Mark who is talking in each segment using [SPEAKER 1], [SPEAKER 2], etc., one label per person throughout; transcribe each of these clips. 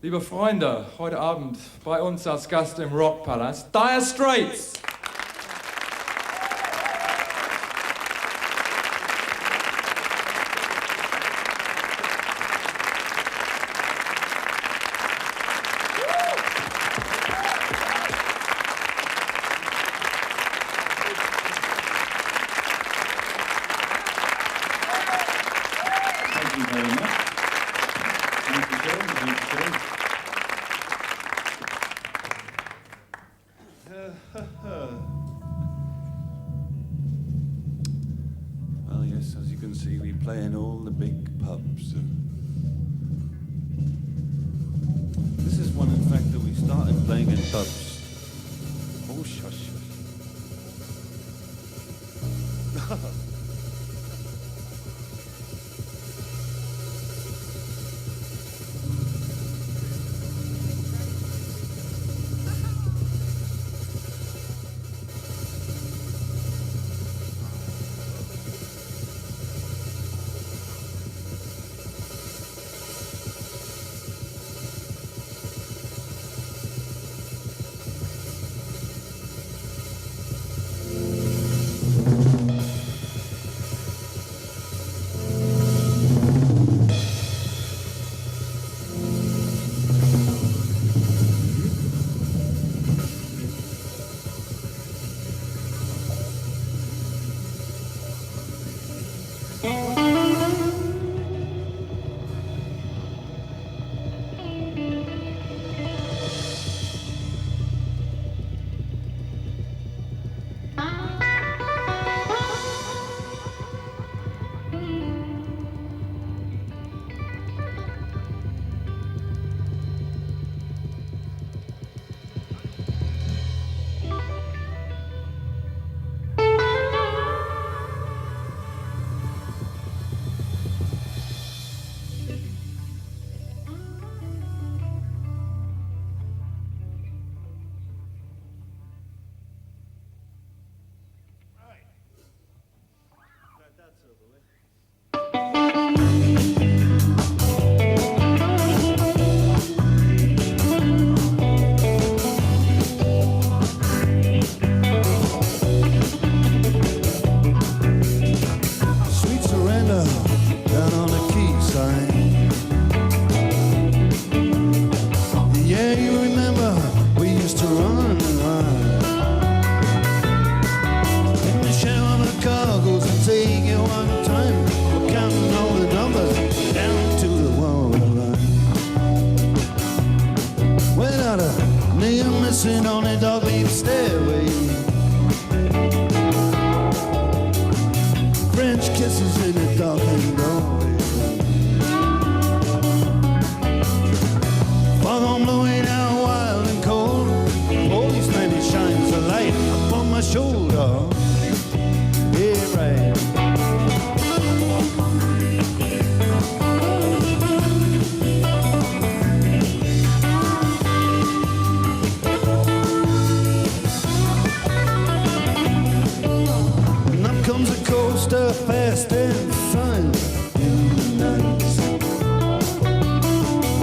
[SPEAKER 1] Liebe Freunde, heute Abend bei uns als Gast im Rockpalast, Straits.
[SPEAKER 2] Thank you very much. Thank you, Joe. Thank you, Joe. Well, yes, as you can see, we play in all the big pubs. This is one, in fact, that we started playing in pubs. Oh, shush, shush. On a dog-leaf stairway, French kisses in the darkened doorway. Fog on blowing out wild and cold. Policeman, he shines a light upon my shoulder. Yeah, right. Comes a coaster fast and fun in the night.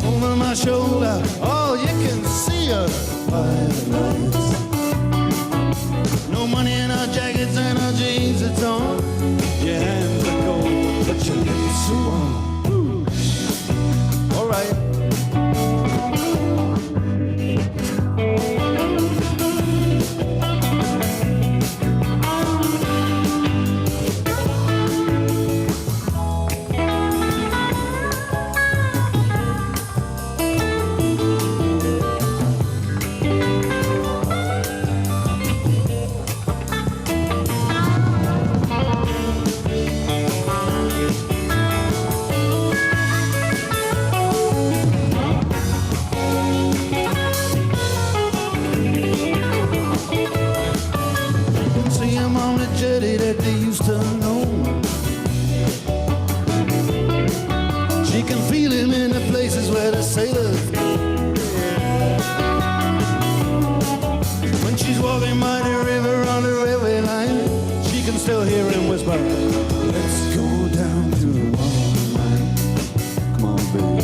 [SPEAKER 2] Over my shoulder, all you can see are firelights. No money in our jackets and our jeans, it's on. Your hands are cold, but your lips are warm. All right. That they used to know. She can feel him in the places where the sailors go. When she's walking by the river on the railway line, she can still hear him whisper, let's go down to the wall tonight. Come on, baby.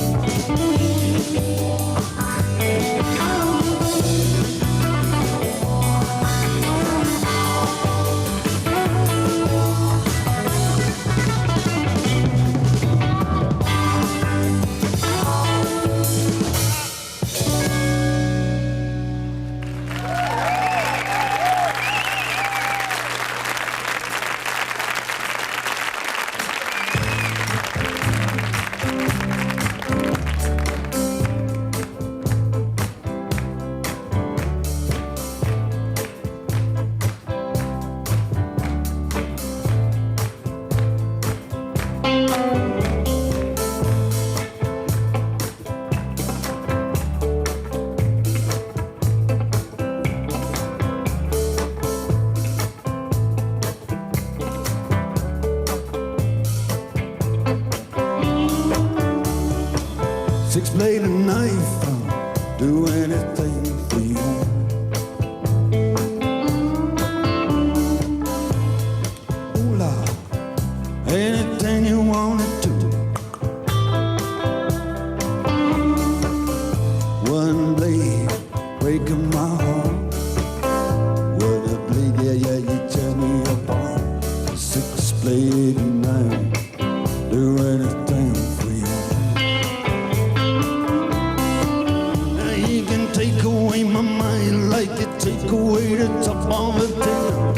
[SPEAKER 2] play the knife, I'll do anything for you. Oh Lord, anything you wanna do. One blade breaking my heart. With a blade, yeah, you tear me apart. Six-bladed knife, do anything for you. Now you can take away my mind like you take away the top of a tail.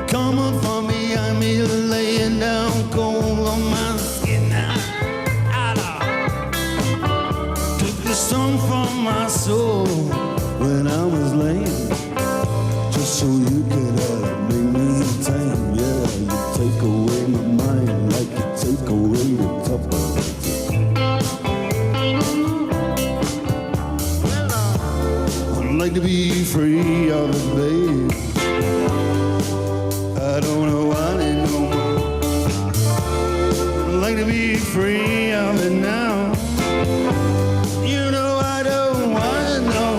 [SPEAKER 2] Come up for me, I'm here laying down cold on my skin now. Took the song from my soul when I was laying, just so you could make me tame. Yeah, you take away my mind like you take away the top of it. I'd like to be free of it, babe. I don't know why they no more. I'd like to be free of it now. You know I don't wanna know.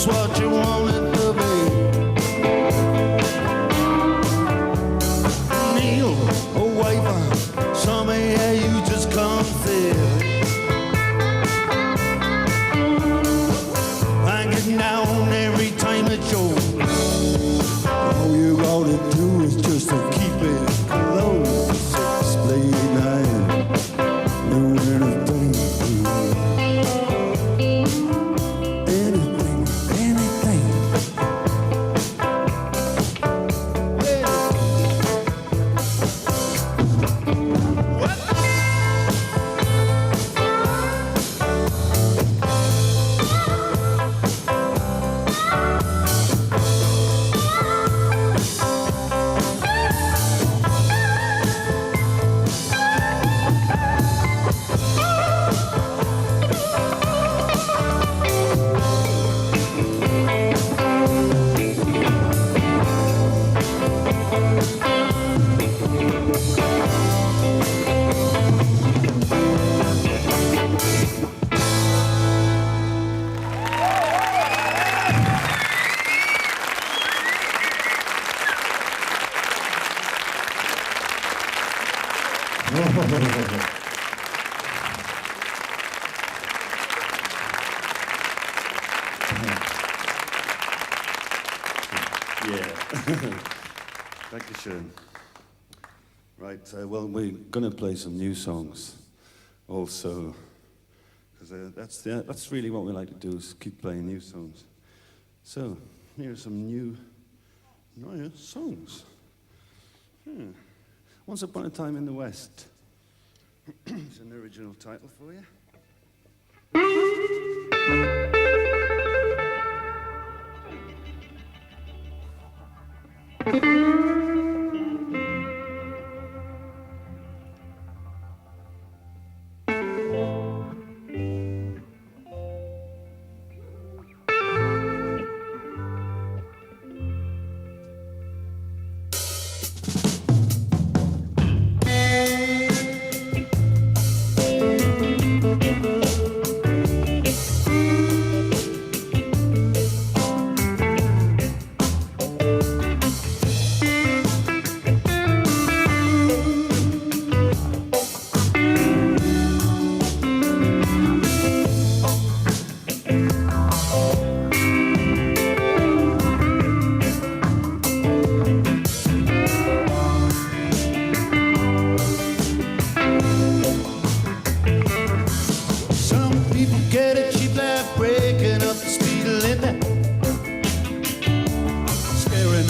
[SPEAKER 2] What you wanted to be. Neil, a wife, somehow you just can't feel. Hanging down every time it shows. All you gotta do is just to keep it close. Six-bladed knife, do anything for you.
[SPEAKER 3] Yeah. Dankeschön. Right, well, we're going to play some new songs also, because that's really what we like to do, is keep playing new songs. So, here are some new songs. Once Upon a Time in the West. It's an original title for you.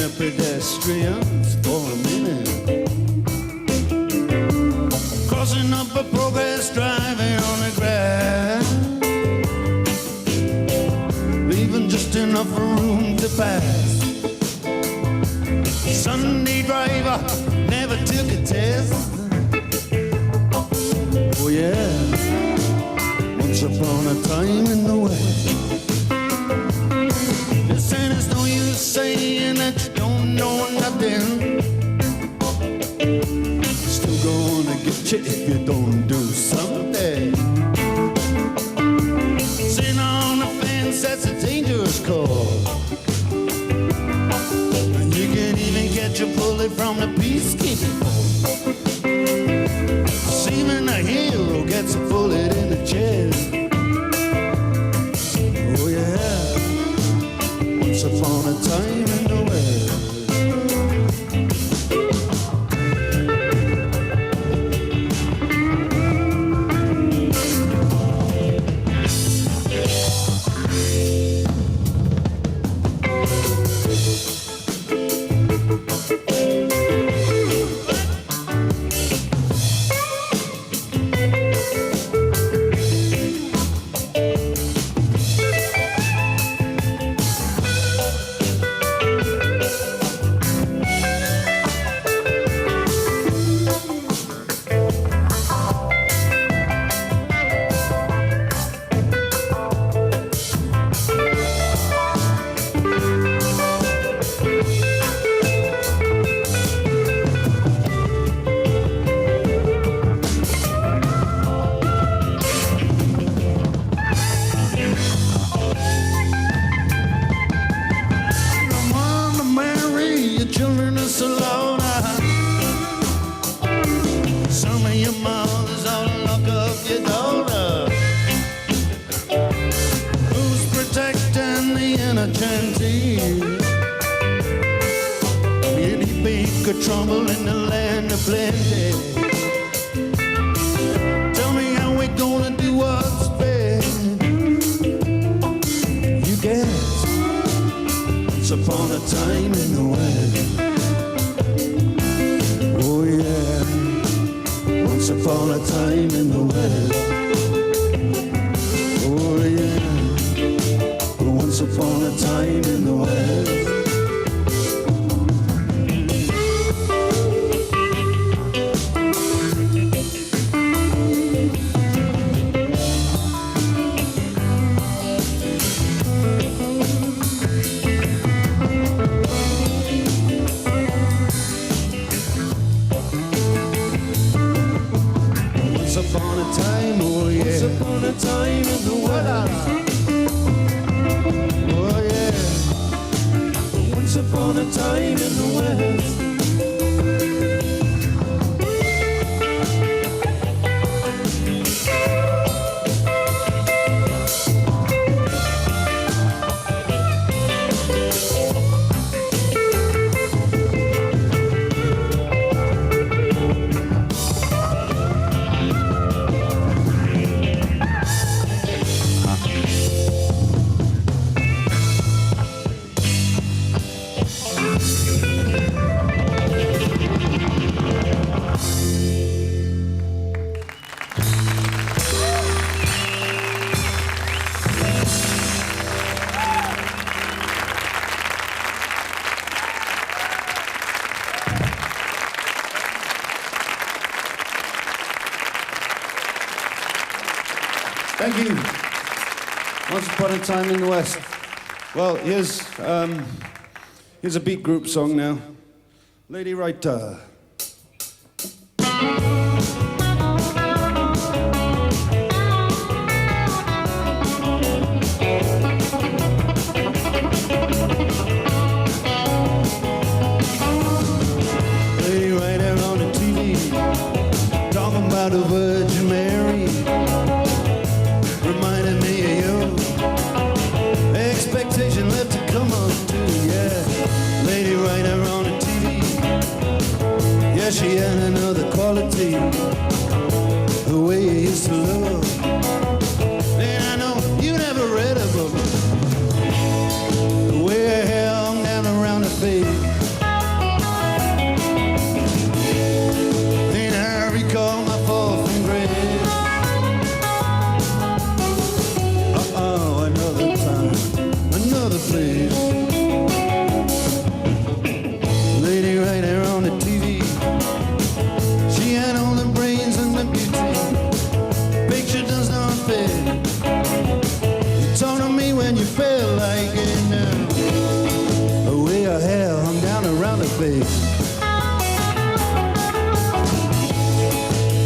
[SPEAKER 2] of pedestrians for a minute. Crossing up a progress, driving on the grass, leaving just enough room to pass. Sunday driver never took a test. Oh yeah, once upon a time in the West. This ain't it's no use saying that you don't know nothing. Still gonna get you if you don't do something. Sitting on the fence, that's a dangerous call. You can even catch a bullet from the peacekeeping force. Seeming a hero gets a bullet in the chest. Oh yeah, once upon a time in the West. Trouble in the land of plenty. Tell me how we gonna do what's best. You guess once upon a time in the West. Oh yeah, once upon a time in the West. Oh yeah, once upon a time in the West.
[SPEAKER 3] Thank you. Once upon a time in the West. Well, here's a beat group song now. Lady Writer.
[SPEAKER 2] Lady Writer on the TV, talking about the Virgin Mary. Reminded me of you. Expectation left to come on too, yeah. Lady Writer on the TV. Yeah, she had another quality. The way you used to look. And I know you never read a book. The way her hair hung down around her face. around the place.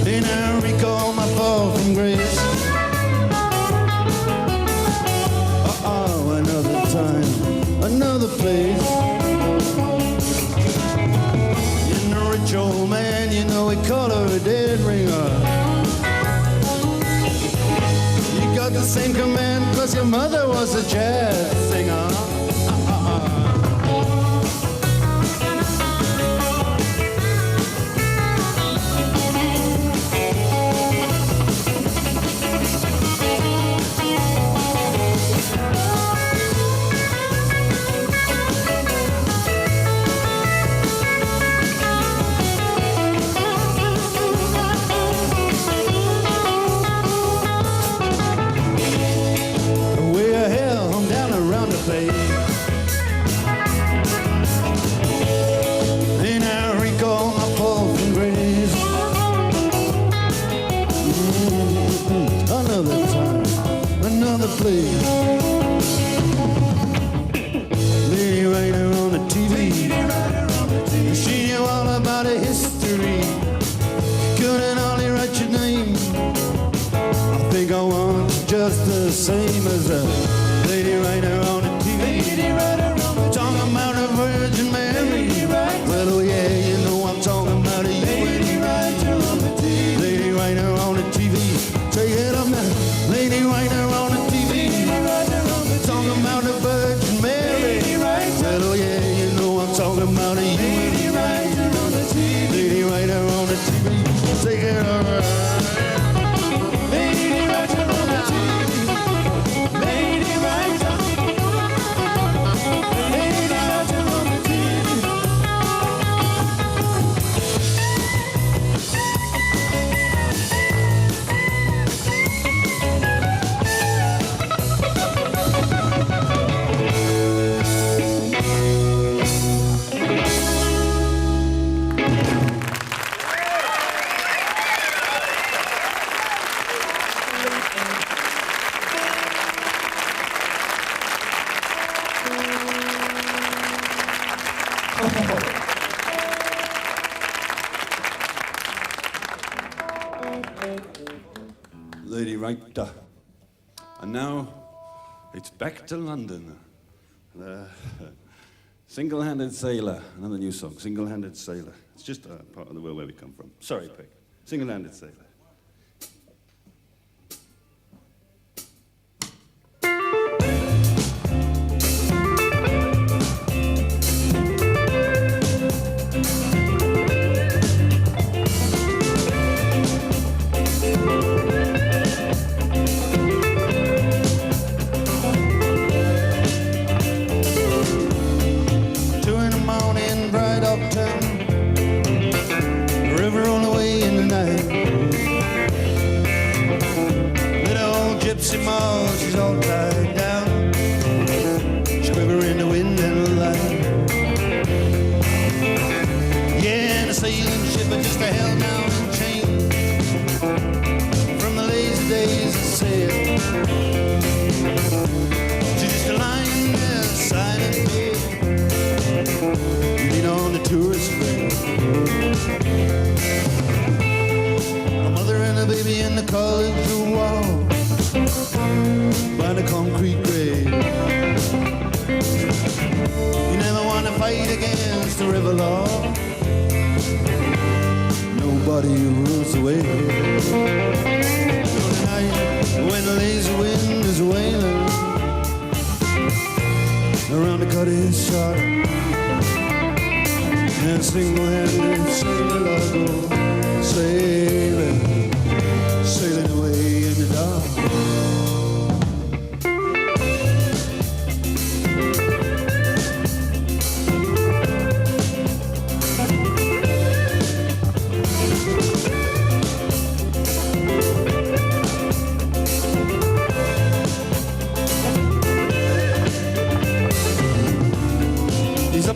[SPEAKER 2] And I recall my fall from grace. Another time, another place. And the rich old man, you know, he called her a dead ringer. You got the same command, cause your mother was a jazz singer. And I recall my fall from grace. Another time, another place. Lady writer on the TV. She knew all about her history. Couldn't hardly write your name. I think I want you just the same as a lady writer on the TV. Talking about a Virgin Mary. Well, oh yeah, you know I'm talking about a lady writer on the TV. Lady writer on the TV. Take it up now. Lady writer on the TV. Talking about a Virgin Mary. Well, oh yeah, you know I'm talking about a lady writer on the TV. Lady writer on the TV. Take it up. Lady writer on the TV. Lady writer.
[SPEAKER 3] Lady Writer. And now it's back to London. Single-Handed Sailor, another new song, Single-Handed Sailor. It's just a part of the world where we come from. Sorry, Peg. Single-Handed Sailor. She's all tied down. She's quivering in the wind and the light. Yeah, and a sailing ship is just a held down and chained from the lazy days of sail. She's just a lying there, silent dead, leaning on the tourist rail. A mother and a baby in the college wall by the concrete grave. You never want to fight against the river law. Nobody rules the way. Tonight, when the lazy wind is wailing around the cottage shop, and single-handed sailor go sailing, sailing away in the dark.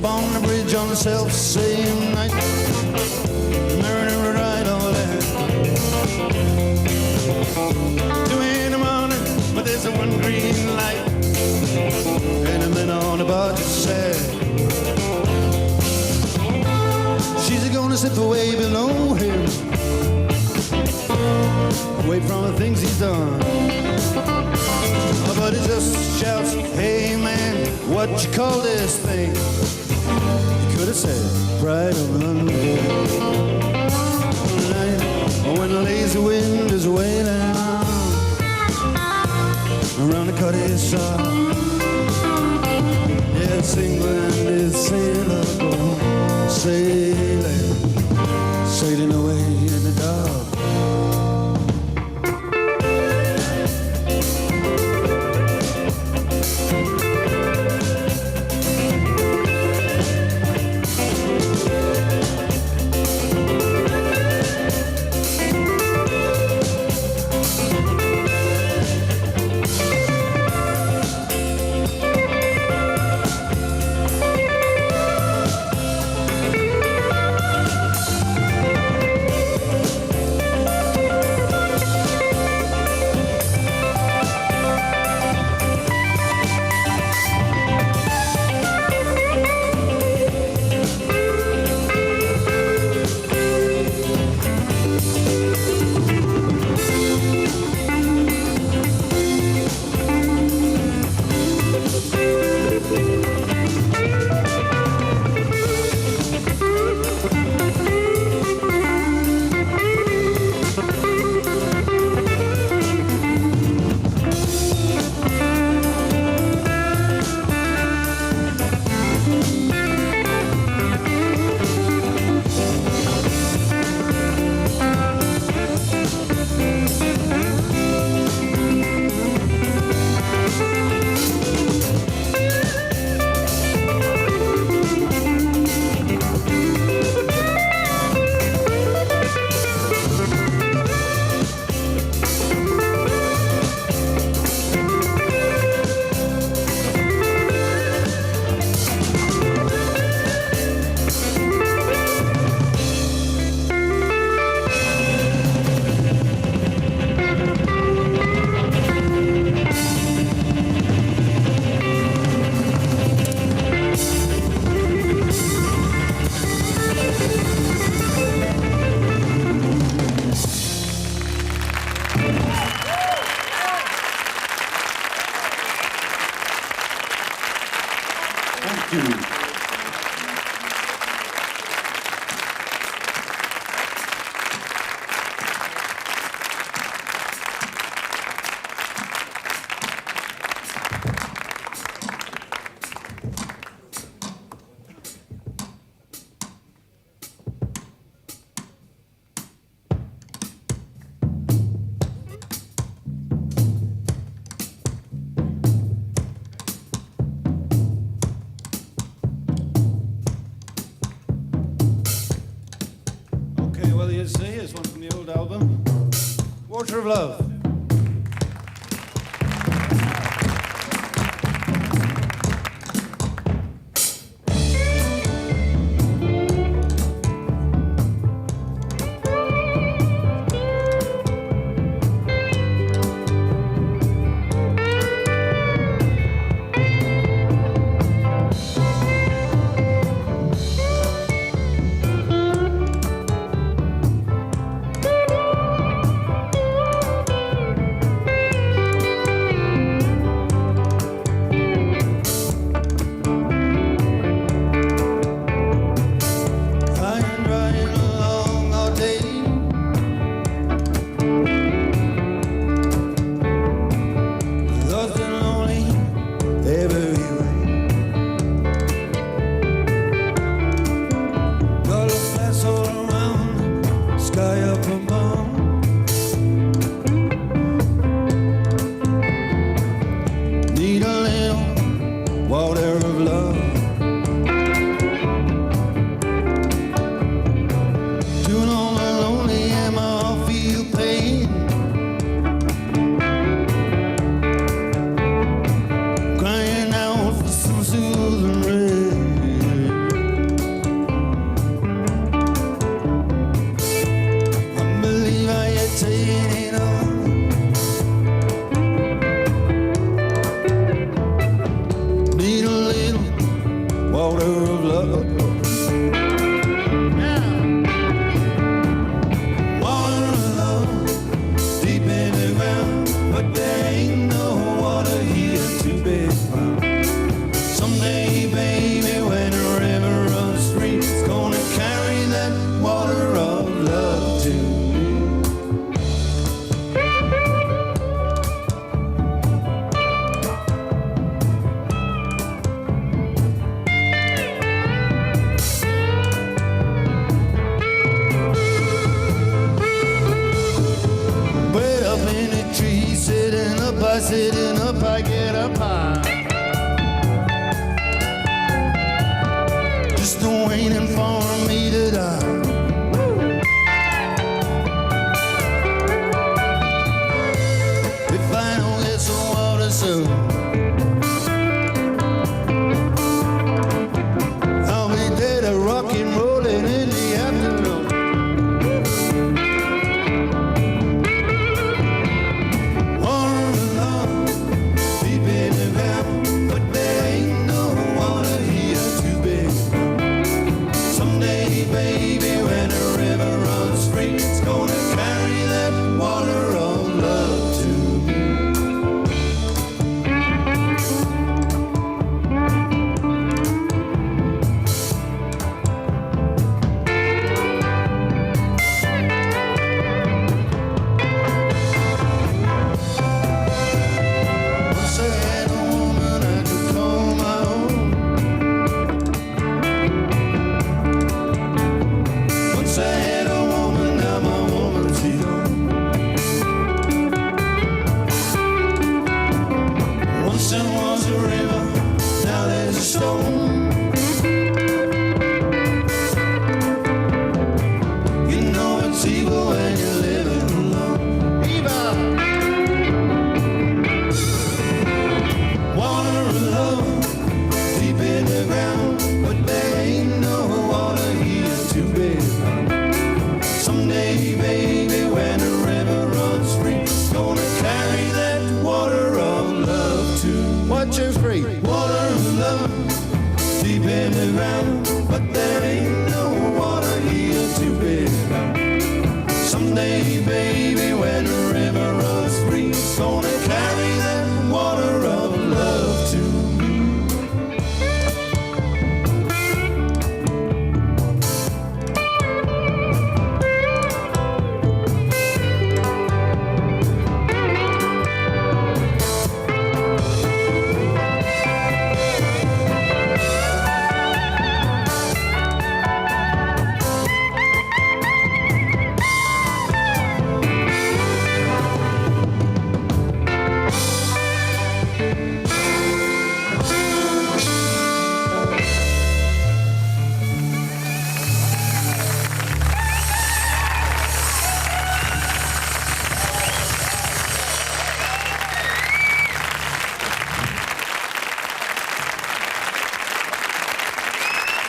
[SPEAKER 3] On the bridge on the self-same night, mariner ride all that. 2 in the morning, but there's a one green light, and the men on the barge are sad.
[SPEAKER 2] wanna sit way below him, away from the things he's done. But he just shouts, hey man, what you call this thing? He could have said, pride of London. Tonight, when the lazy wind is wailing around the cutty side, yes, England is sailable, sailing, sailing away in the dark. Here's one from the old album, Water of Love. sitting up, I get up high. Just waiting for me to die. If I don't get some water soon, I'll be dead a rockin' rollin' in the afternoon. Water alone, deep in the ground, but there ain't no water here too big. Someday, baby, when the river runs free, it's gonna carry that water of love to me. Once I had a woman I could call my own. Once I had a woman, now my woman's gone. Once there was a river, now there's a stone. You know it's evil when you're living alone. Evil! Water alone, deep in the ground, but there ain't no water here too big. Someday, baby, when the river runs free, it's gonna carry that water of love to 1, 2, 3. Water of love, deep in the ground, but there ain't no water here too big. Someday, baby, when the river runs free, it's gonna carry that water of love to me.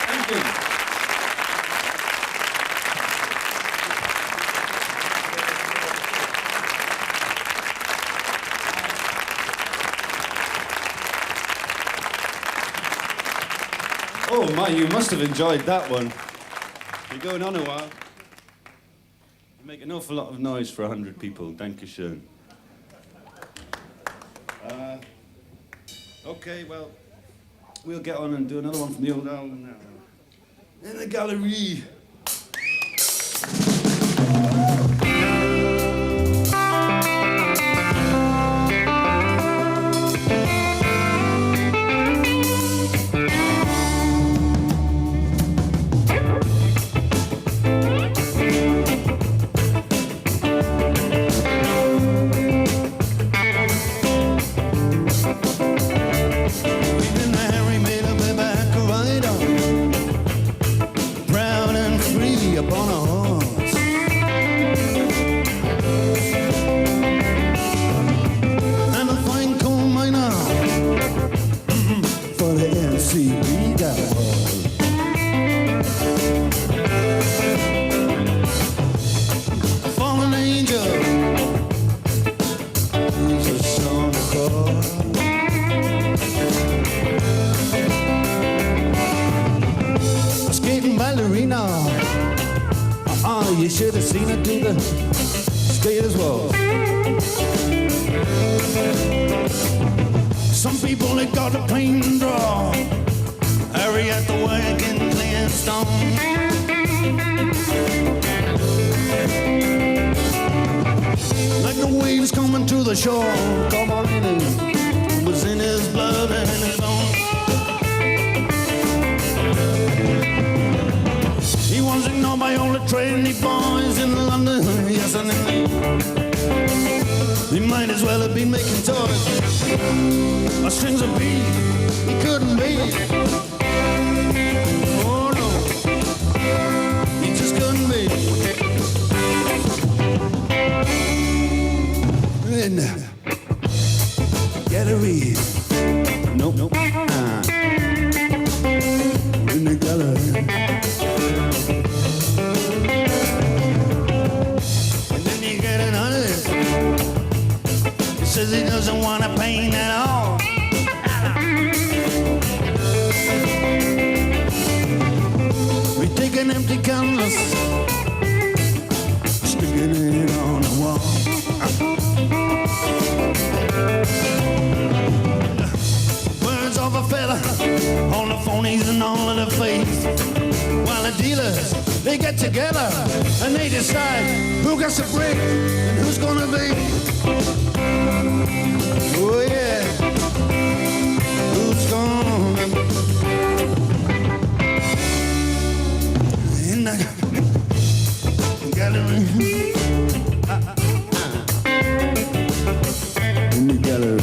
[SPEAKER 1] Thank you.
[SPEAKER 3] Oh my, you must have enjoyed that one. You're going on a while. You make an awful lot of noise for 100 people. Dankeschön. Okay, well, we'll get on and do another one from the old album now. In the gallery. Upon a horse, and a fine coal miner for the LCB guy. A fallen angel, he's a song called. A skating ballerina. Oh, you should have seen her do the skate as well. Some people they got a plain draw, Harry at the wagon clean stone. Like the waves coming to the shore, come on in, it was in his blood and in his bones. He was ignored by all the trainee boys in London, yes, and in
[SPEAKER 2] He might as well have been making toys or strings of beads. He couldn't be. Oh no, he just couldn't be. In the gallery, nope. In the gallery. And then you get another. He says he doesn't want to paint at all. We take an empty canvas, sticking it on the wall. Words of a fella, all the phonies and all of the fakes. While the dealers, they get together and they decide who gets a break and who's gonna be. Oh yeah, who's gonna be in the gallery? In the gallery.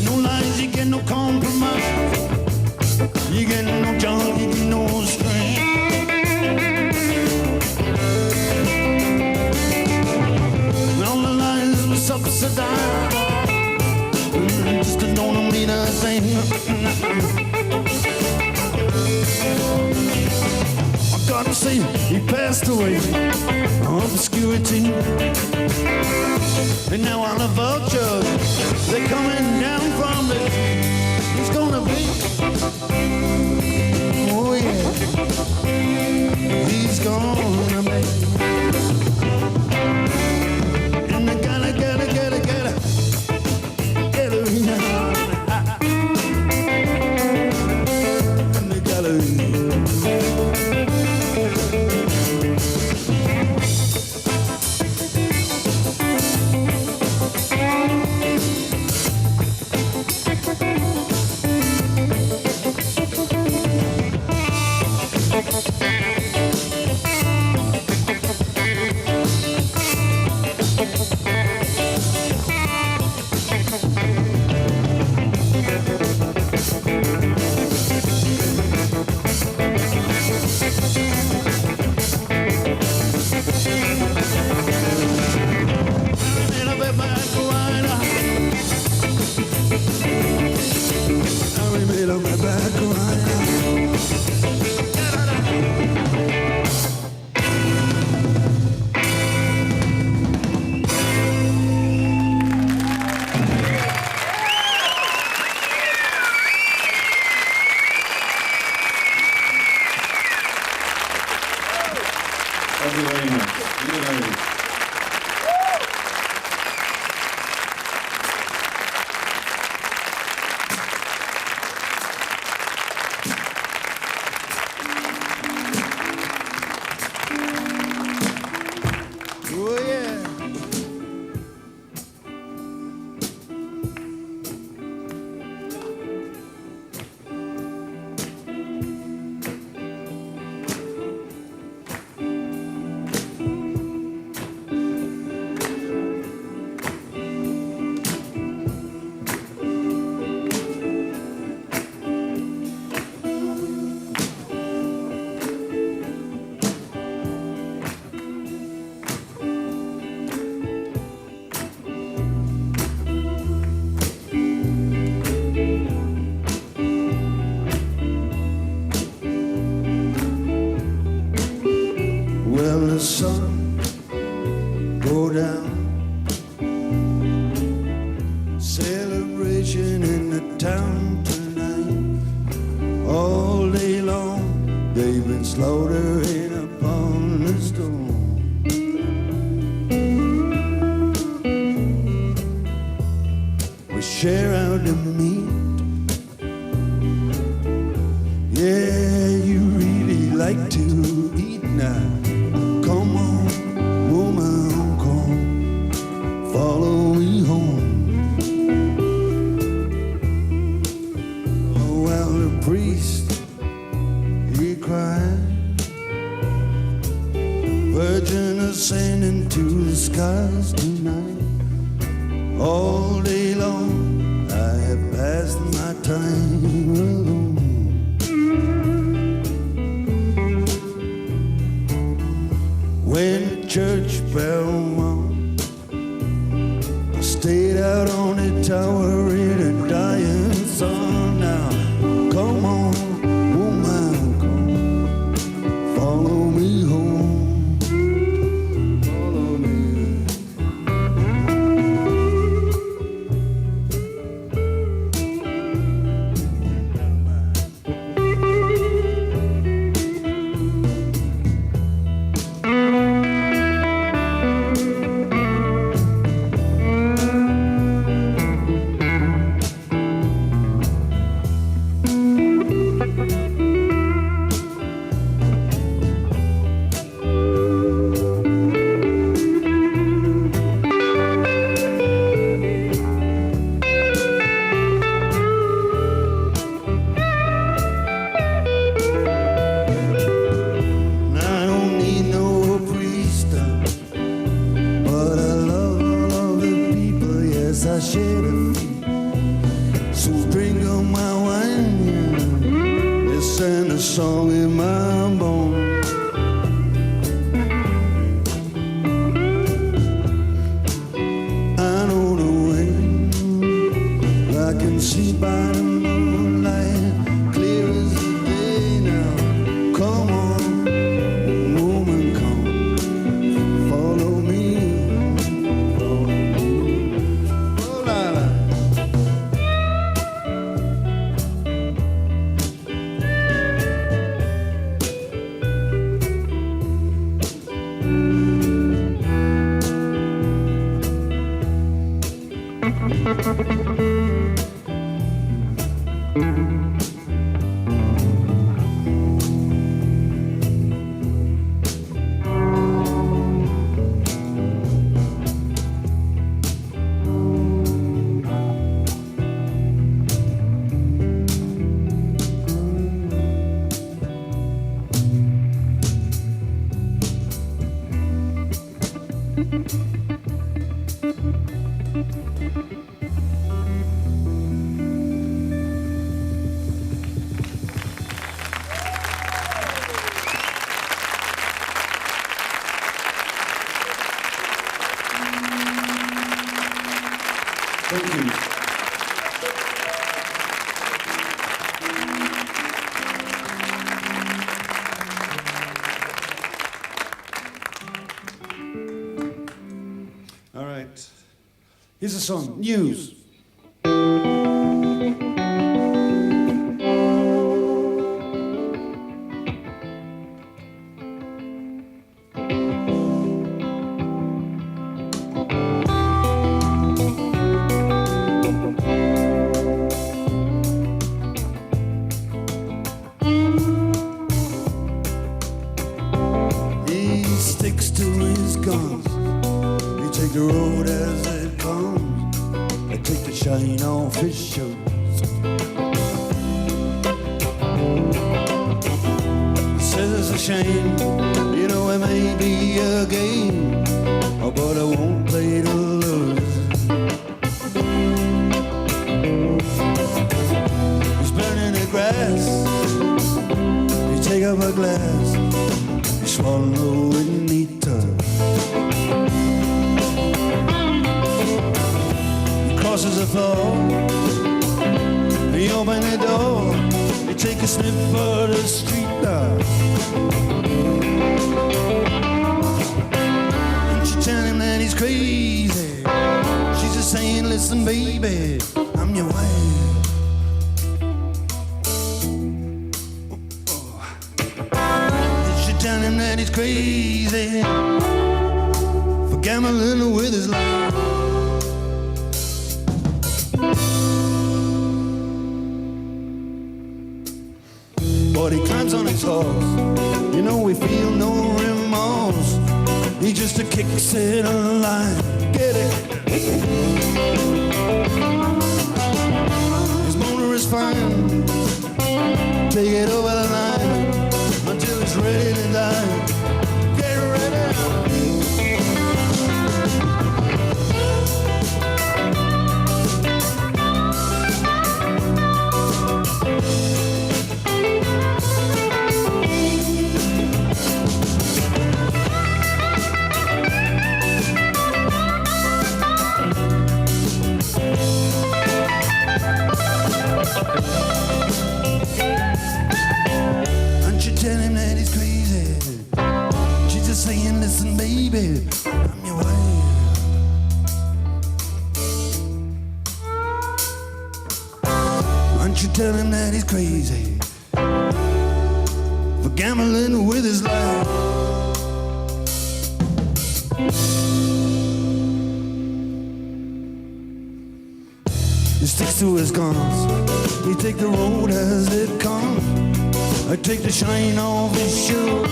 [SPEAKER 2] No lies, you get no compromise. You get no junk, you get no strength. All the lies were subsidized. Just don't mean a thing. I gotta say, he passed away on obscurity. And now all the vultures, they're coming down from the. He's gonna be. Oh yeah. He's gonna be. And I gotta. Get her in the gallery.
[SPEAKER 3] Thank you very much. Thank you very much.
[SPEAKER 2] Oh yeah. sun go down. Celebration in the town tonight. All day long they've been slaughtering upon the stone. We share out the meat. Yeah, you really like to eat now. Come on, woman, come, follow me home. Oh, well, the priest, he cried. Virgin ascending to the skies tonight. All day long, I have passed my time alone. When the church bell rung, I stayed out on the tower in the dying sun. Now, come on, woman, come, follow me home. Follow me. So bring on my wine, let's sing a song in my bones. I know the way, I can see by the moonlight, clear as the day now. Come on, woman, come, follow me. Thank you. All right. Here's a song, News. Sticks to his guns. He take the road as it comes. I take the shine off his shoes. Says it's a shame, you know it may be a game, but I won't play to lose. He's burning the grass. You take up a glass. Swallow and neat touch. He crosses the floor. He open the door. He take a sniff of the street dog. crazy. She's just saying, listen, baby, I'm your wife. Did she tell him that he's crazy for gambling with his life? But he climbs on his horse, you know we feel no remorse. He just kicks it alive, get it? His motor is fine, take it over the line until it's ready to die. Get ready. And you tell him that he's crazy. She's just saying, listen, baby, I'm your wife. And you tell him that he's crazy for gambling with his life. He sticks to his guns. He take the road as it comes. I take the shine off his shoe.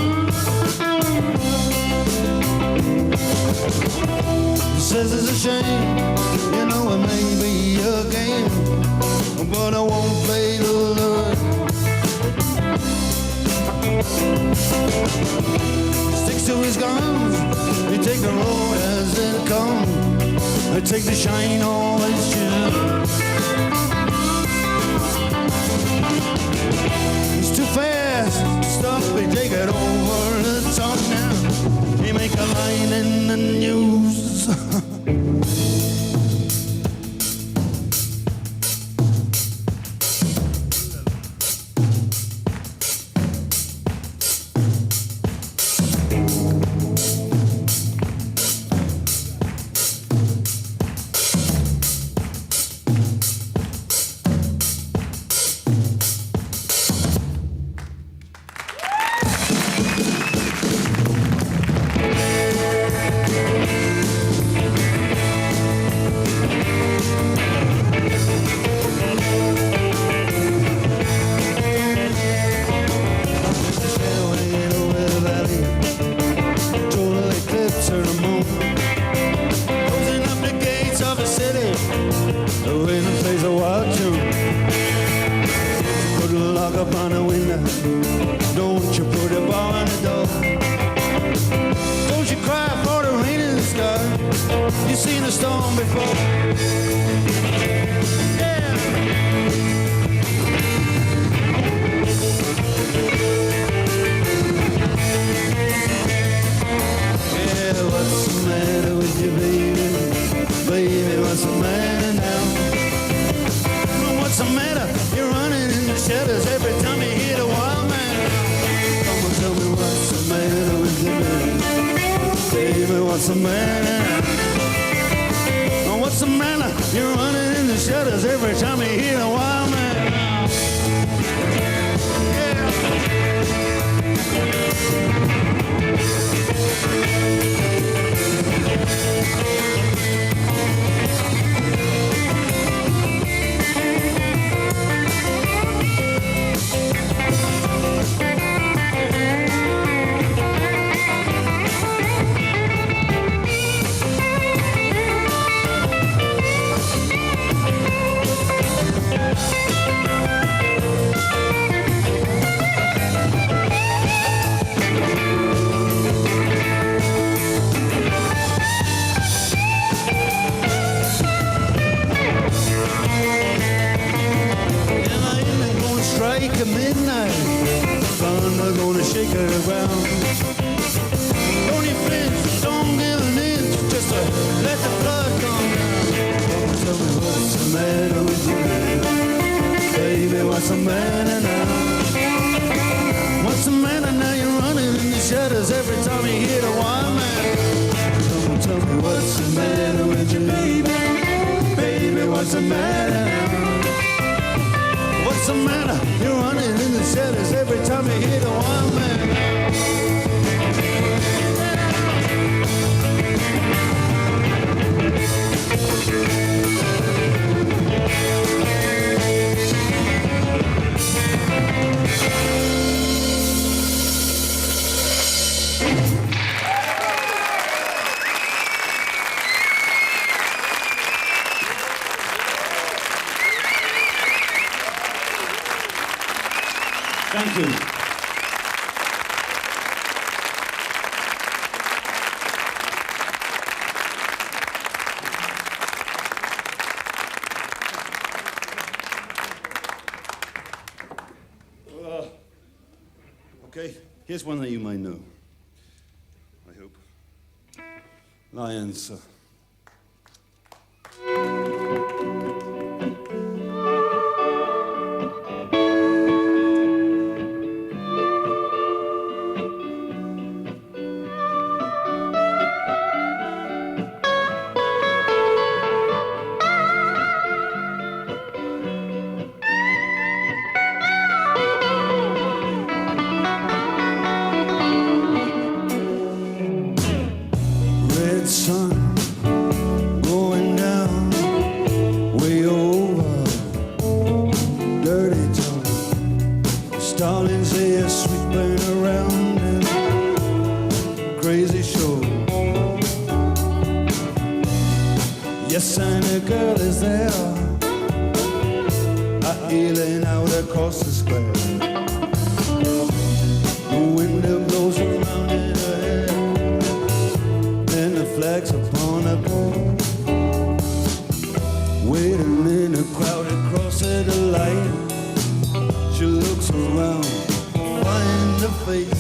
[SPEAKER 2] He says it's a shame, you know it may be a game, but I won't play the Lord. He sticks to his guns. He take the road as it comes. I take the shine off his shoe. He's too fast to stop, we take it over the top now. He make a line in the news. What's the matter? What's the matter? You're running in the shadows every time you hear the wild man.
[SPEAKER 3] Thank you. Okay, here's one that you might know. I hope. Lions. Sun going down way over dirty town. Starlings there sweeping around in crazy show. Yes, and a girl is there, healing out across the square. The wind blows around in her hair, flags upon a pole. Waiting in a crowd across the light. She looks around, find a face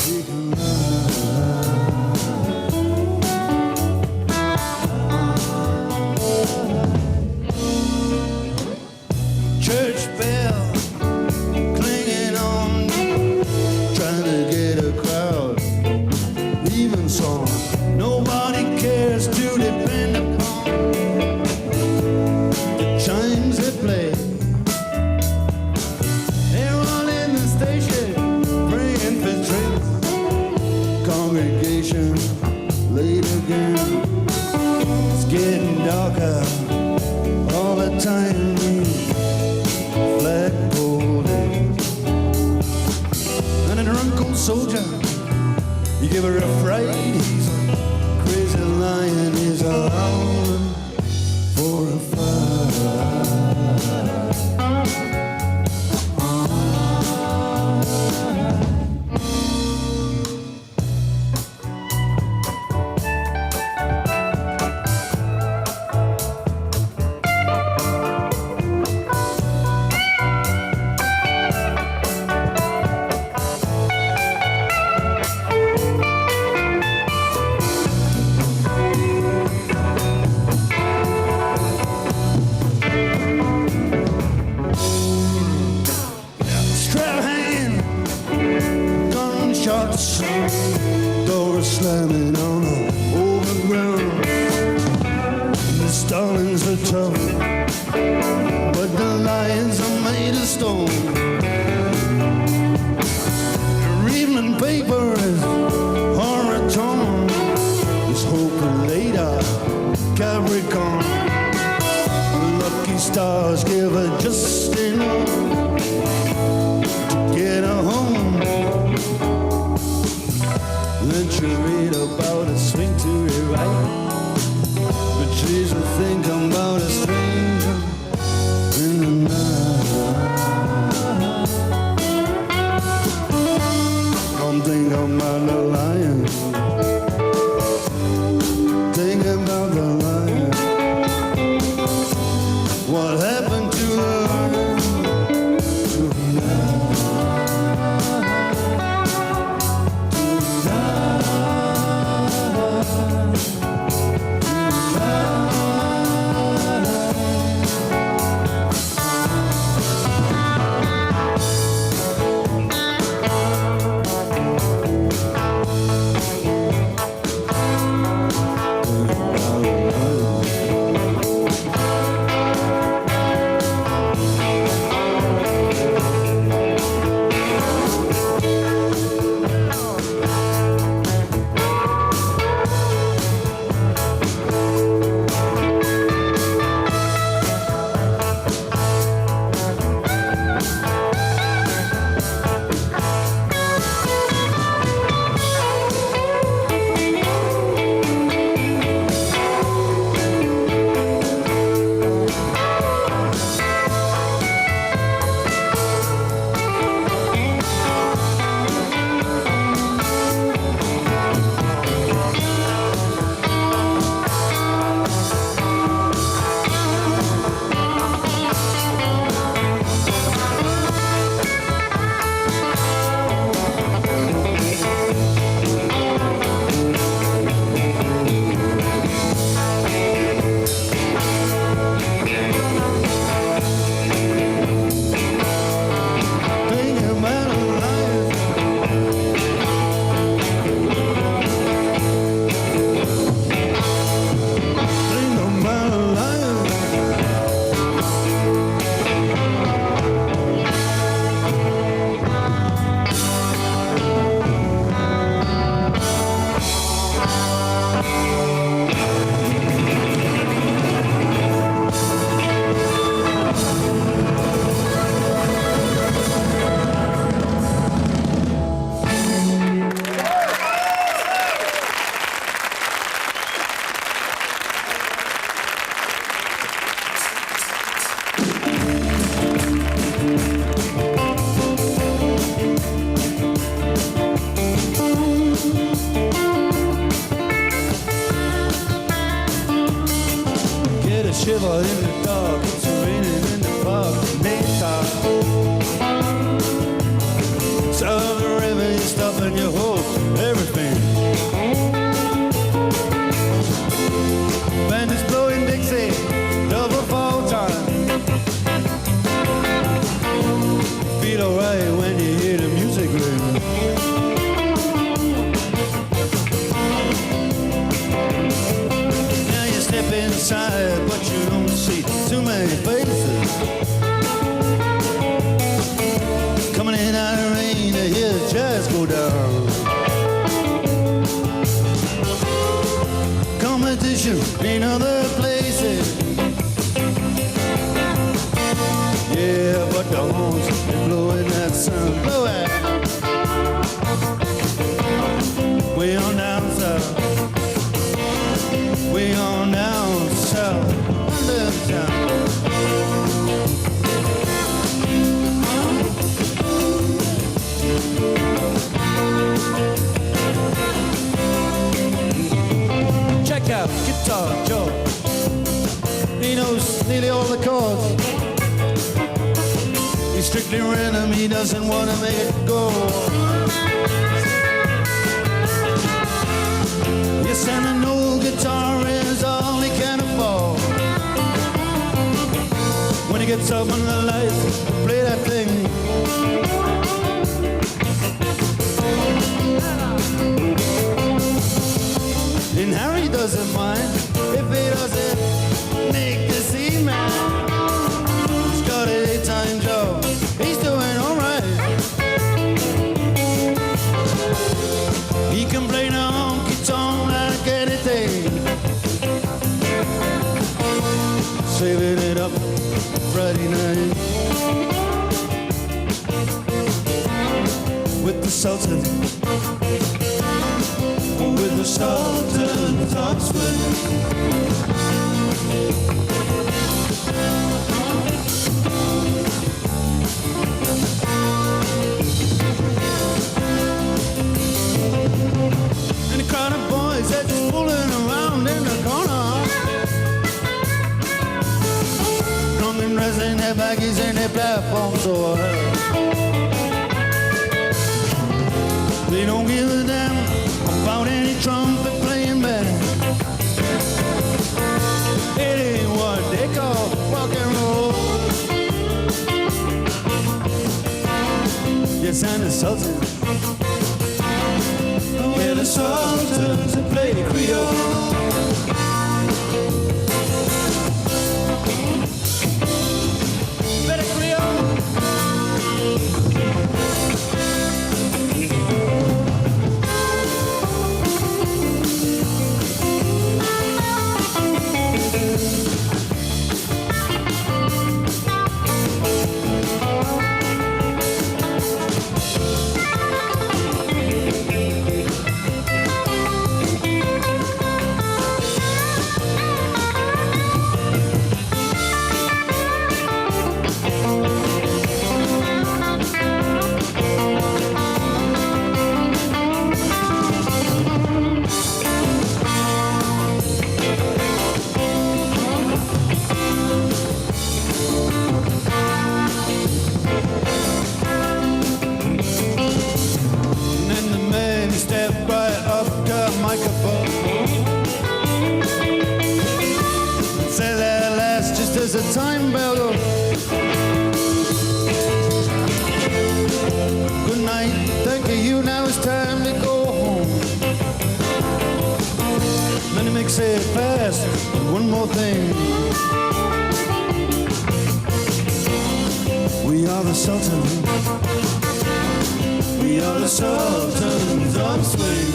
[SPEAKER 3] she can love. Church bell clinging on, trying to get a crowd. Even song nobody cares to depend upon. The chimes they play, they're all in the station praying for Straits. Congregation late again. It's getting darker all the time. Flagpole days. And a drunk old soldier, you give her a fright. He's a crazy lion, is around for a fight. Shots, doors slamming on the overground. The starlings are tough, but the lions are made of stone. The evening paper is horror torn. There's hope later, Capricorn. The lucky stars give her just enough to get her home. Then she read about a swing to the right, but she's a think about a stranger in the night. I'm thinking about the lion, thinking about the lion. What happened to the
[SPEAKER 2] shiver in the dark. It's raining in the park. Later. South of the river, you stop and you hold everything. Band is blowing Dixie, double fall time. Feel alright when you hear the music ring. Now you step inside, but you don't see too many faces. Coming in out of rain to hear the jazz go down. Competition in other places. Yeah, but the horns are blowing that sound. Blow it. Way on down south. Way on down south. Under town. Check out Guitar Joe. He knows nearly all the chords. He's strictly random, he doesn't want to make it go. Yes, and an old guitar is all he can afford. When he gets up under the lights, play that thing. And Harry doesn't mind if he doesn't make the scene, man. He's got a daytime job, he's doing alright. He can play the honky-tonk like anything. Saving it up Friday night with the Sultan. With the Sultan top swing. And the crowd of boys are just fooling around in the corner. Drunk and dressing their baggies and their platforms so high. They don't give a damn about any trumpet playing band. It ain't what they call rock and roll. Yes, and the Sultan. Yeah, the Sultans that play Creole. Better Creole. There's a time bell. Good night, thank you, now it's time to go home. Let me mix it fast, one more thing. We are the Sultan. We are the Sultans of Swing.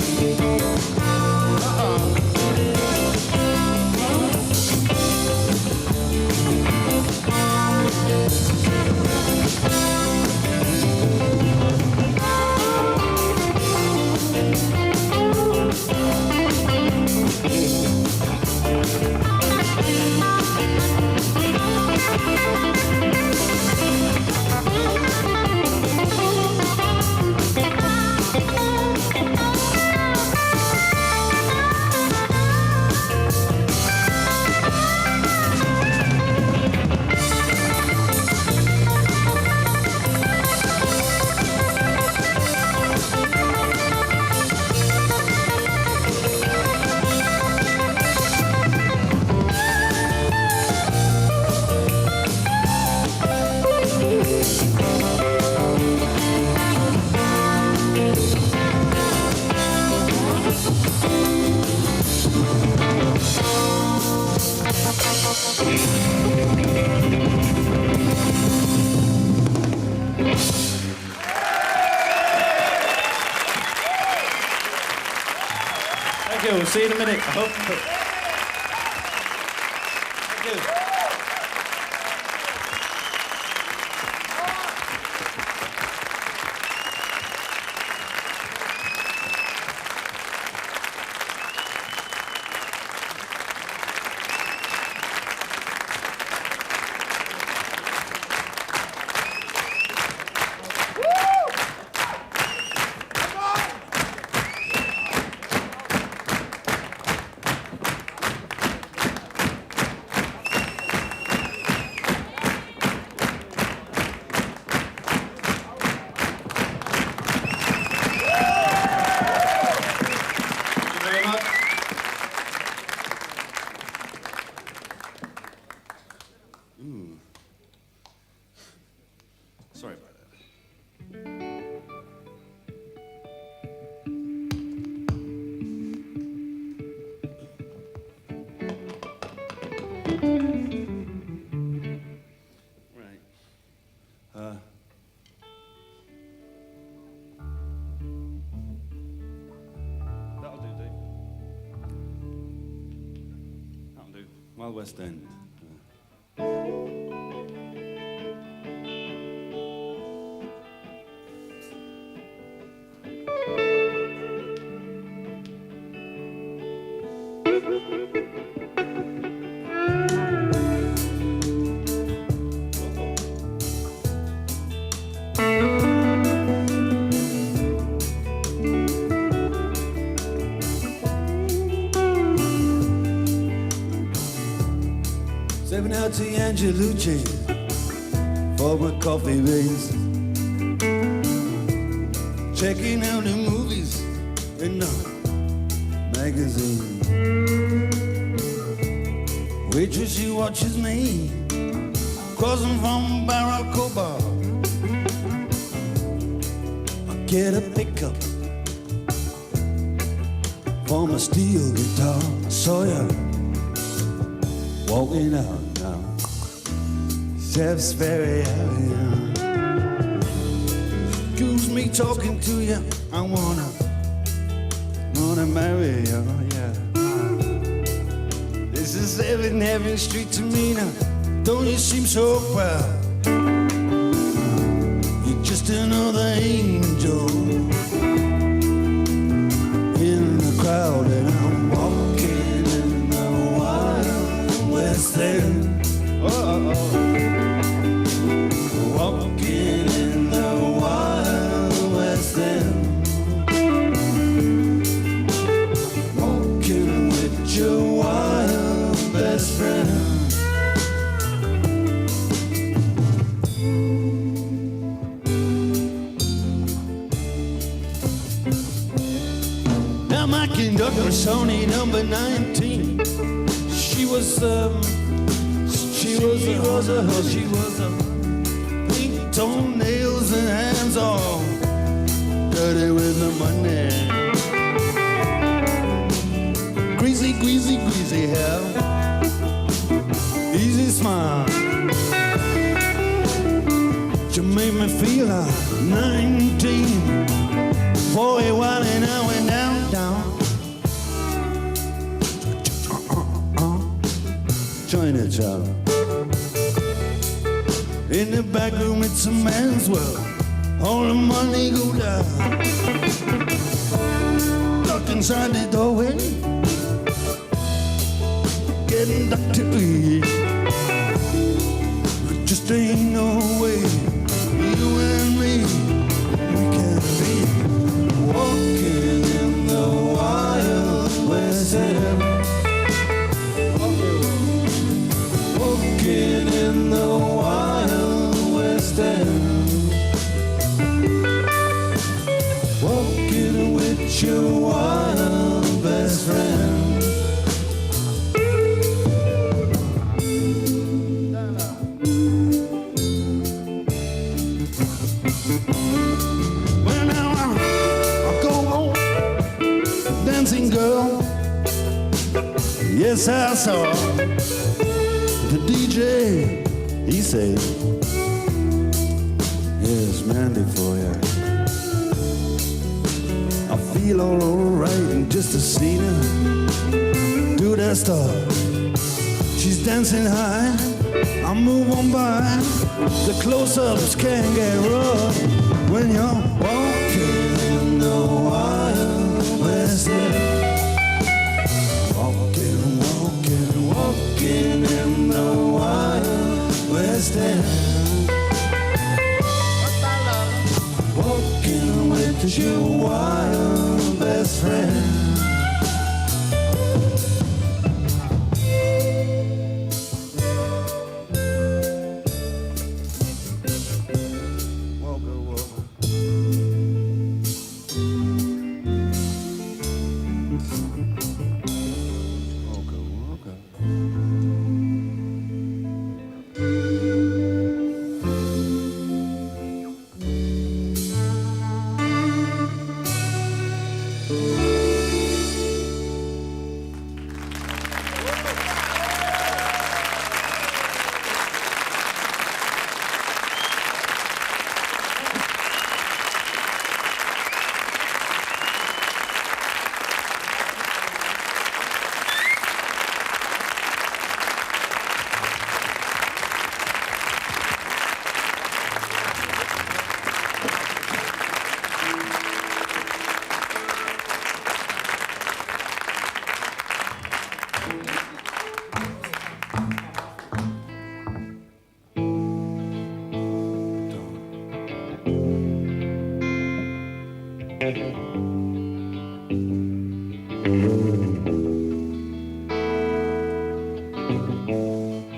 [SPEAKER 3] So see you in a minute. I hope. Thank you. Sorry about that. Right. That'll do, Dave. That'll do. Wild West End. Stepping out to Angelucci for my coffee beans. Checking out the movies in the magazine. Waitress, she watches me crossing from Baracoba. I get a pickup for my steel guitar. I saw ya walking out now. Chef's very happy. Excuse me talking to you. I wanna marry you, yeah. This is 7 Heaven Street to me now. Don't you seem so proud? You're just another angel in the crowd, and I'm walking in the Wild West End. Walking in the Wild West End. Walking with your wild best friend. Now my conductor, Sony number 19. She was a pink toenails and hands all dirty with the money. Greasy, greasy, greasy hair. Easy smile. You made me feel like 19. For a while and I went downtown. Chinatown. In the back room it's a man's world. All the money go down. Look inside the doorway. Getting dark to eat. But just ain't no way. You and me, we can be walking in the Wild West End. Walking in the Wild West End. Walking with your wild best friend. Well now I'll go home, dancing girl. Yes, I saw the DJ, he said, here's Mandy for you. I feel
[SPEAKER 2] feel all alright, and just to see her do that stuff. She's dancing high, I move on by. The close-ups can get rough when you're walking in the Wild West. Walking, walking, walking in the Wild West End. Walking with your wild best friend.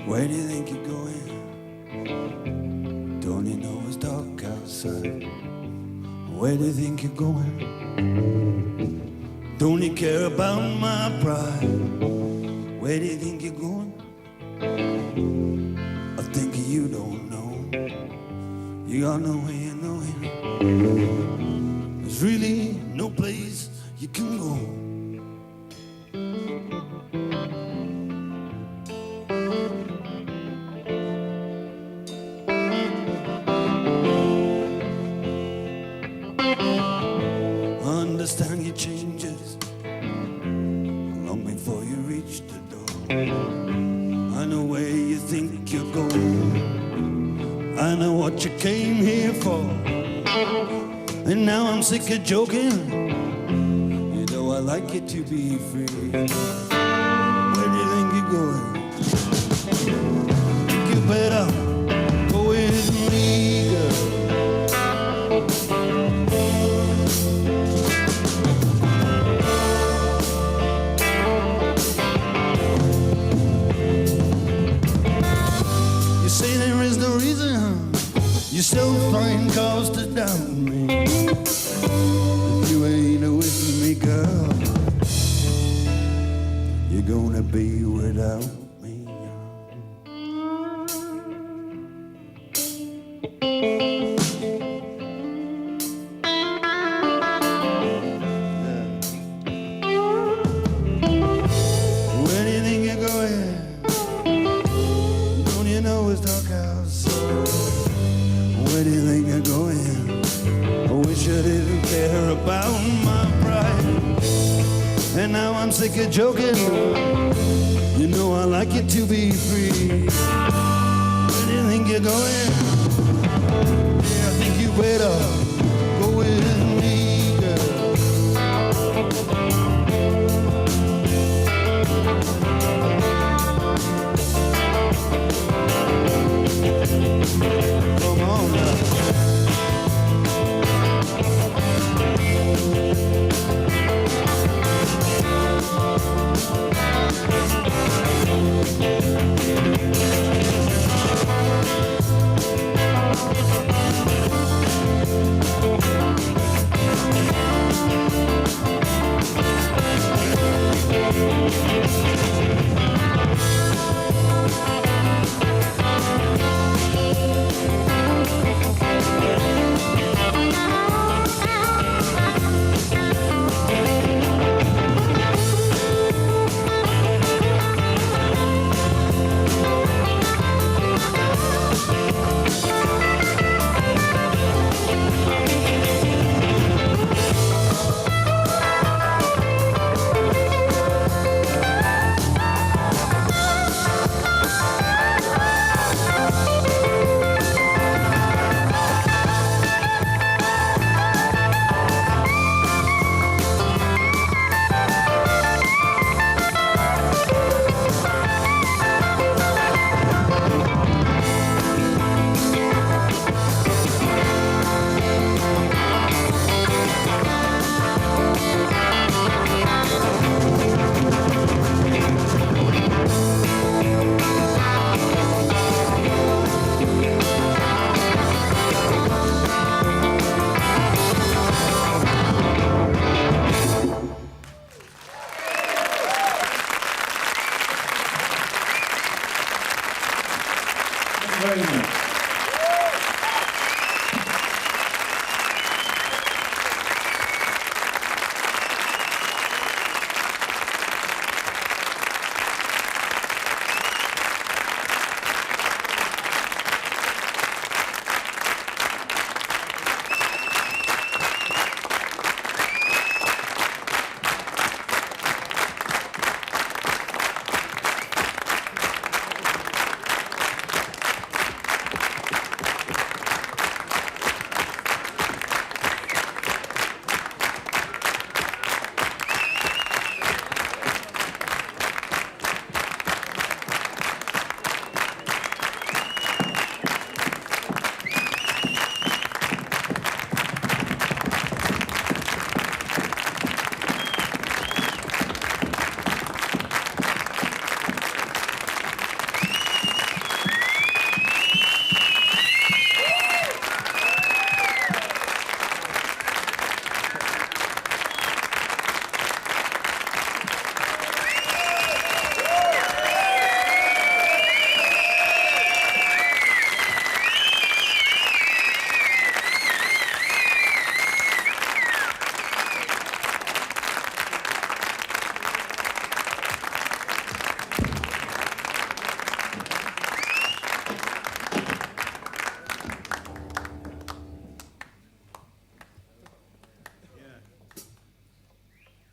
[SPEAKER 2] Where do you think you're going? Don't you know it's dark outside? Where do you think you're going? Don't you care about my pride? Where do you think you're going? I think you don't know. You got nowhere, nowhere. There's really no place you can go. Understand your changes long before you reach the door. I know where you think you're going. I know what you came here for. And now I'm sick of joking. You know I like you to be free. Where do you think you're going? You better go with me, girl. You say there is no reason. You still find cause to doubt me. If you ain't with me, girl, you're gonna be without me. Where do you think you're going? Don't you know it's dark outside? Where do you think you're going? I wish I didn't care about my pride. And now I'm sick of joking. You know I like you to be free. Where do you think you're going? Yeah, I think you better go with me, girl. Come on now.
[SPEAKER 1] very much.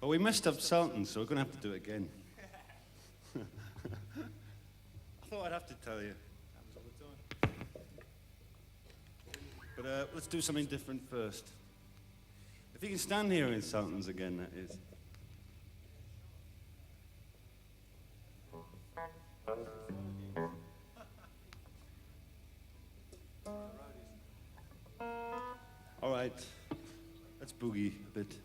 [SPEAKER 3] Well, we messed up Sultan, so we're going to have to do it again. I thought I'd have to tell you. Happens all the time. But let's do something different first. If you can stand here in Sultans again, that is. All right, let's boogie a bit.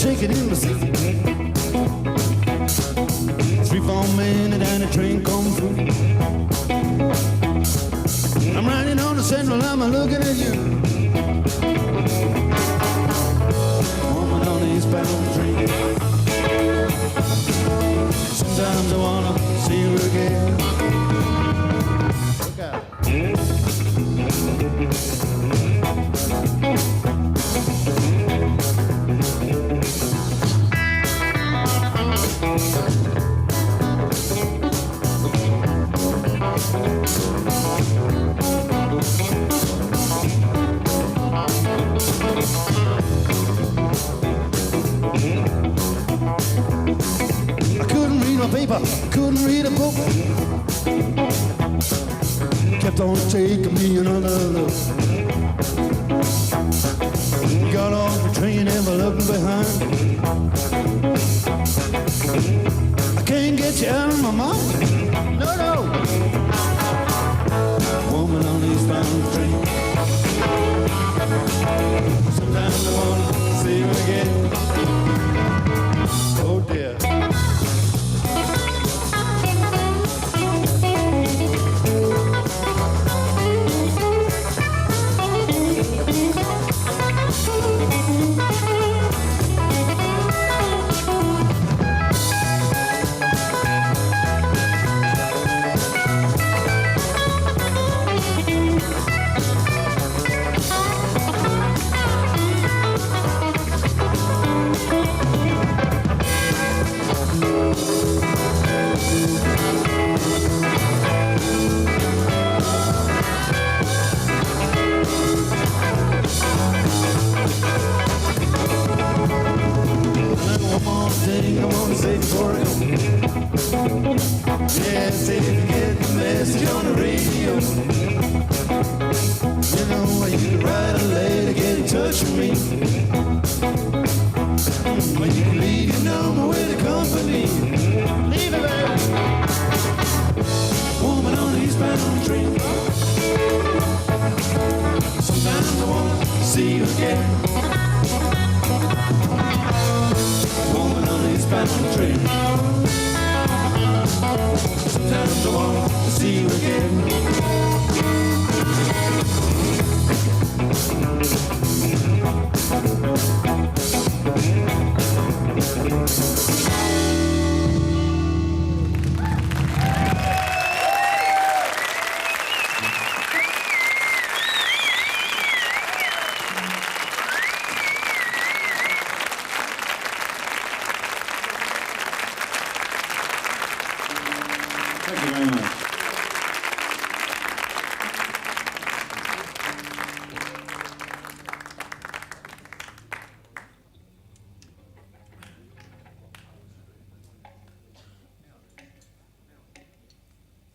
[SPEAKER 2] Shaking in my seat. 3-4 minutes and the train come through. I'm riding on the Central, I'm looking at you. Woman on the eastbound train. Sometimes I wanna see you again. Look out. Couldn't read a book. Kept on taking me another look. Got off the train, never looking behind. I can't get you out of my mind. No, no. Woman on the eastbound train. Sometimes I wanna see you again. Oh dear. again. Woman on the expansion train. Sometimes I want to see you again. Thank you very much.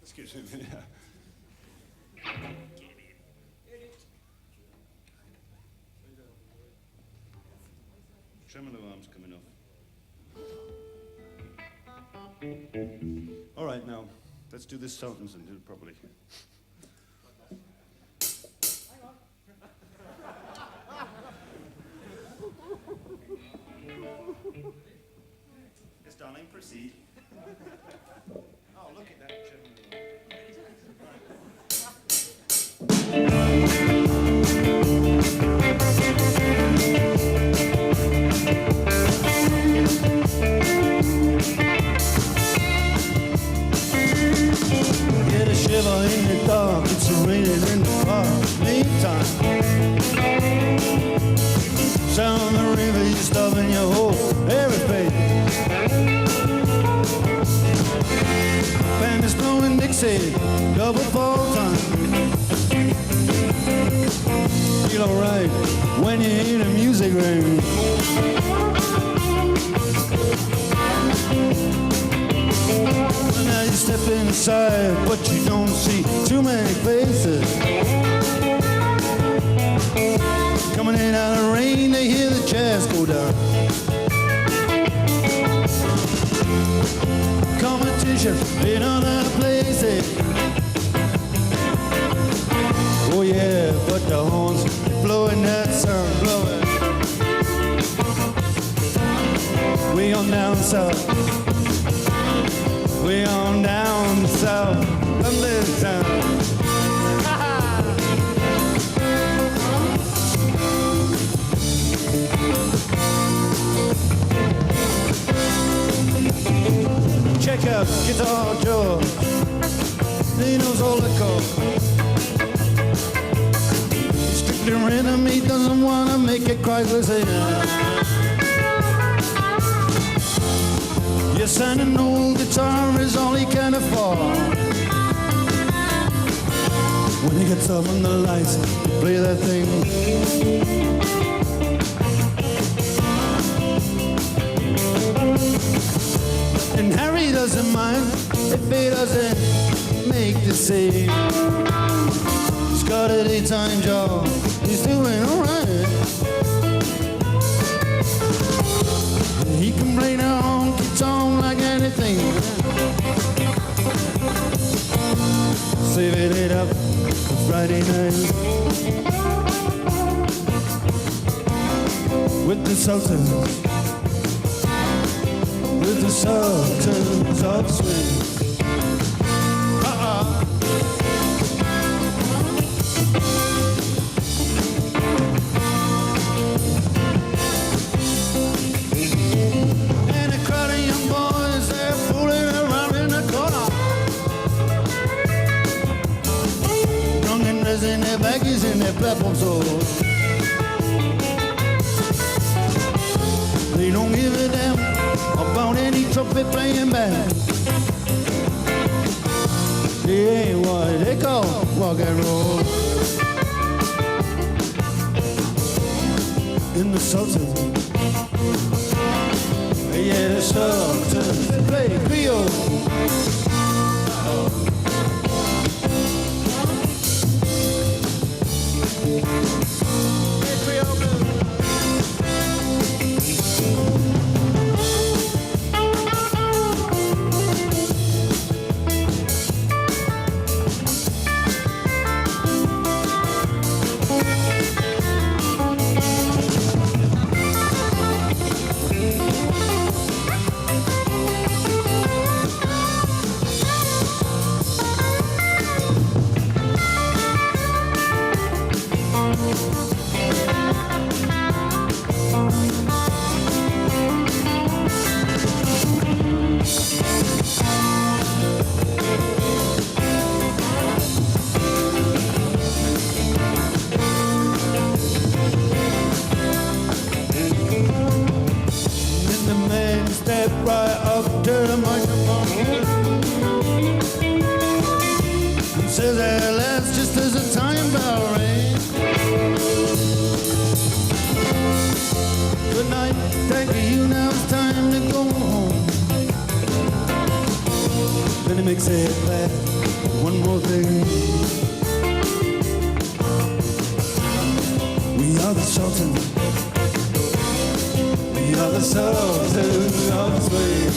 [SPEAKER 2] Excuse me. Tremolo arms coming off. All right, now let's do this sentence and do it properly. Yes, darling, proceed. Oh, look at that tremolo. Get a shiver in the dark, it's raining in the park. Meantime, sound the river, you stop in your whole everything. Band is blowing Dixie, double fall time. Feel alright when you hear the music ring. Now you step inside, but you don't see too many faces. Coming in out of the rain, they hear the jazz go down. Competition in other places. Oh yeah, but the horns blowing that sound, blowing. We on down south. We on down south, London town. Check out Guitar Joe, he knows all the chords. Strictly rhythm, he doesn't wanna make it quite the same. Yes, and an old guitar is all he can afford. When he gets up on the lights, play that thing. And Harry doesn't mind if he doesn't make the same. He's got a daytime job, he's doing alright. He can play the honky-tonk like anything. Saving it up for Friday night with the Sultans, with the Sultans of Swing. In their baggies and their platform soles. They don't give a damn about any trumpet playing band. They ain't what they call rock and roll. In the Sultans, yeah, the Sultans, they play Creole. Step right up to the microphone and says, "Hey, lads, just as the time bell rings. Good night, thank you, now it's time to go home." Then he makes it clear, one more thing. We are the Sultan. We are the Sultans of Swing.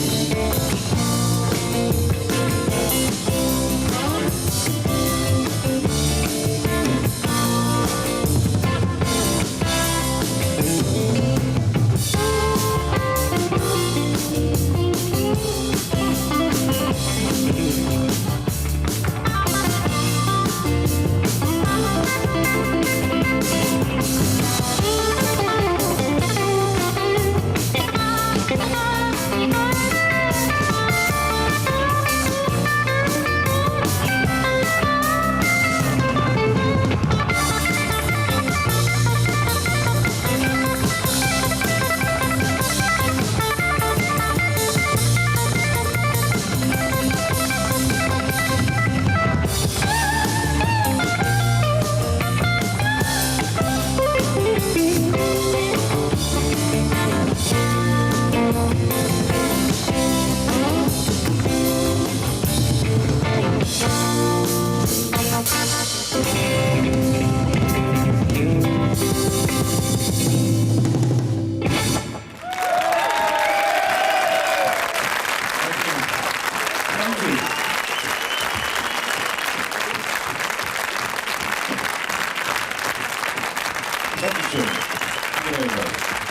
[SPEAKER 4] Dankeschön. Vielen Dank.